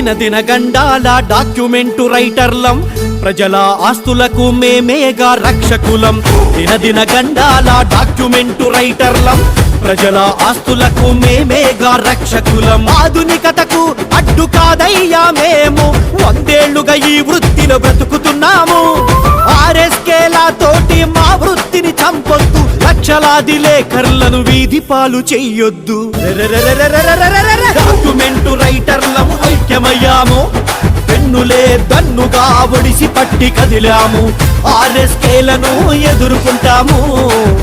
దినదిన గండాల డాక్యుమెంటు రైటర్లం, ప్రజల ఆస్తులకు మేమేగా రక్షకులం. దినదిన గండాల డాక్యుమెంటు రైటర్లం, ప్రజల ఆస్తులకు మేమేగా రక్షకులం. ఆధునికతకు అడ్డు కాదయ్యా మేము, 100 ఏళ్లుగా ఈ వృత్తిలో బ్రతుకుతున్నాము. ఆర్ఎస్కేల తోటి మా వృత్తిని చంపొద్దు, లక్షలాది లేఖర్లను వీధి పాలు చెయ్యొద్దు. డాక్యుమెంటు రైటర్లం ఐక్యమయ్యాము, పెన్నులే దన్నుగా ఒడిసి పట్టి కదిలాము. ఆర్ఎస్కేలను ఎదుర్కొంటాము,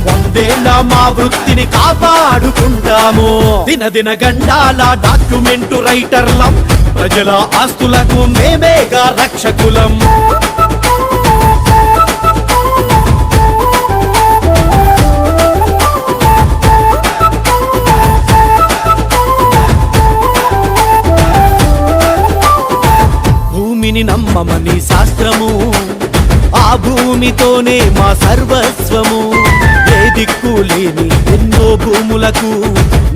100 ఏళ్ల మా వృత్తిని కాపాడుకుంటాము. దినదిన గండాల డాక్యుమెంటు రైటర్లం, ప్రజల ఆస్తులకు మేమేగా రక్షకులం. భూమిని నమ్మమని శాస్త్రము, ఆ భూమితోనే మా సర్వస్వము. ఏ దిక్కు లేని ఎన్నో భూములకు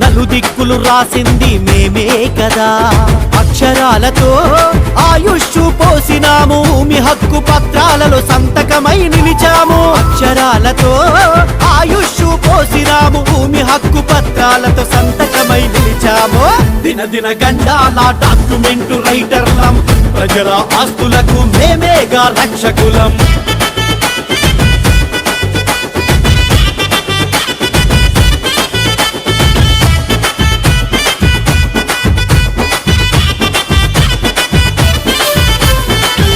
నలుదిక్కులు రాసింది మేమే కదా. అక్షరాలతో ఆయుష్షు పోసినాము, భూమి హక్కు పత్రాలలో సంతకమై నిలిచాము. అక్షరాలతో ఆయుష్షు పోసినాము, భూమి హక్కు పత్రాలతో సంతకమై నిలిచాము. దినదిన గండాల డాక్యుమెంటు రైటర్లం, ప్రజల ఆస్తులకు మేమేగా రక్షకులం.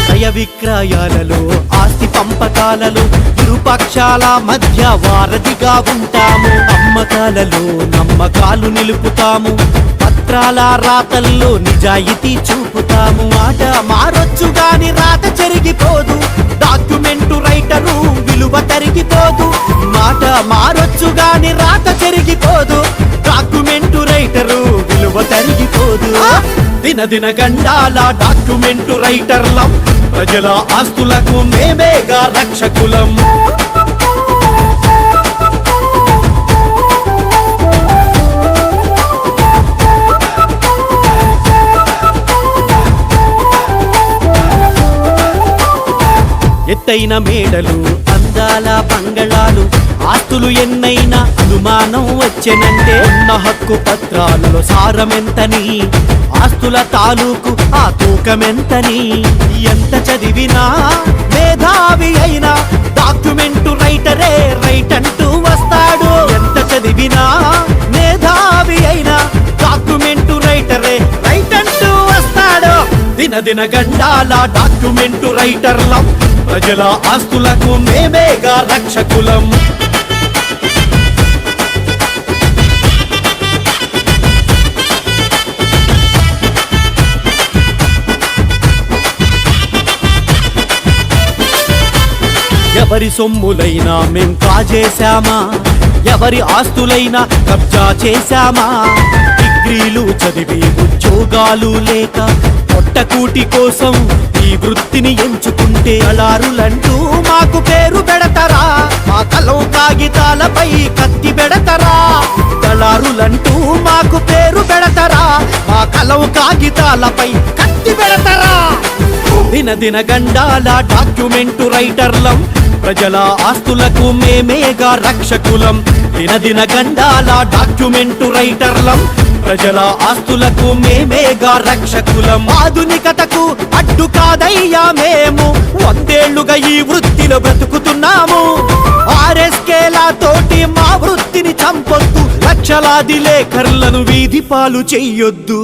క్రయ విక్రయాలలో, ఆస్తి పంపకాలలో ఇరుపక్షాల మధ్య వారధిగా ఉంటాము. అమ్మకాలలో నమ్మకాలు నిలుపుతాము, పత్రాల రాతల్లో నిజాయితీ చూపుతాము. మాట మారొచ్చు గాని రాత చెరిగిపోదు, డాక్యుమెంటు రైటరు విలువ తరిగిపోదు. మాట మారొచ్చు గాని రాత చెరిగిపోదు, డాక్యుమెంటు రైటరు విలువ తరిగిపోదు. దినదిన గండాల డాక్యుమెంటు రైటర్లం, ప్రజల ఆస్తులకు మేమేగా రక్షకులం. ఎత్తైన మేడలు, అందాల బంగళాలు, ఆస్తులు ఎన్నైనా అనుమానం వచ్చెనంటే ఉన్న హక్కు పత్రాలలో సారమెంతని, ఆస్తుల తాలూకు ఆ తూకమెంతని. ఎంత చదివినా మేధావి అయినా డాక్యుమెంటు రైటరే రైట్ అంటూ వస్తాడు. ఎంత చదివినా మేధావి అయినా డాక్యుమెంటు రైటరే రైట్ అంటూ వస్తాడు. దినదిన గండాల డాక్యుమెంటు రైటర్లం, ప్రజల ఆస్తులకు మేమేగా రక్షకులం. ఎవరి సొమ్ములైనా మేం కాజేశామా, ఎవరి ఆస్తులైనా కబ్జా చేశామా. డిగ్రీలు చదివి ఉద్యోగాలు లేక పొట్టకూటి కోసం ఈ వృత్తిని ఎంచుకుంటే అలారులంటూ మాకు పేరు పెడతారా, మా కలం కాగితాలపై కత్తి పెడతారా. దళారులంటూ మాకు పేరు పెడతారా, మా కలం కాగితాలపై కత్తి పెడతారా. దినదిన గండాల డాక్యుమెంటు రైటర్లం, ప్రజల ఆస్తులకు మేమేగా రక్షకులం. దినదిన గండాల డాక్యుమెంటు రైటర్లం, ప్రజల ఆస్తులకు మేమేగా రక్షకులం. ఆధునికతకు అడ్డు కాదయ్యా మేము, 100 ఏళ్లుగా ఈ వృత్తిలో బ్రతుకుతున్నాము. ఆర్ఎస్కేల తోటి మా వృత్తిని చంపొద్దు, లక్షలాది లేఖర్లను వీధి పాలు చెయ్యొద్దు.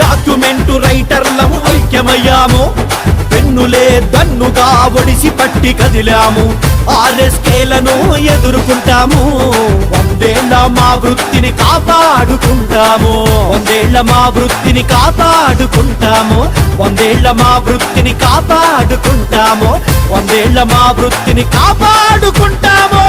డాక్యుమెంటు రైటర్లం ఐక్యమయ్యాము, పెన్నులే దన్నుగా ఒడిసి పట్టి కదిలాము. ఆర్ఎస్కేలను ఎదుర్కొంటాము, 100 ఏళ్ల మా వృత్తిని కాపాడుకుంటాము. 100 ఏళ్ల మా వృత్తిని కాపాడుకుంటాము. 100 ఏళ్ల మా వృత్తిని కాపాడుకుంటాము. 100 ఏళ్ల మా వృత్తిని కాపాడుకుంటాము.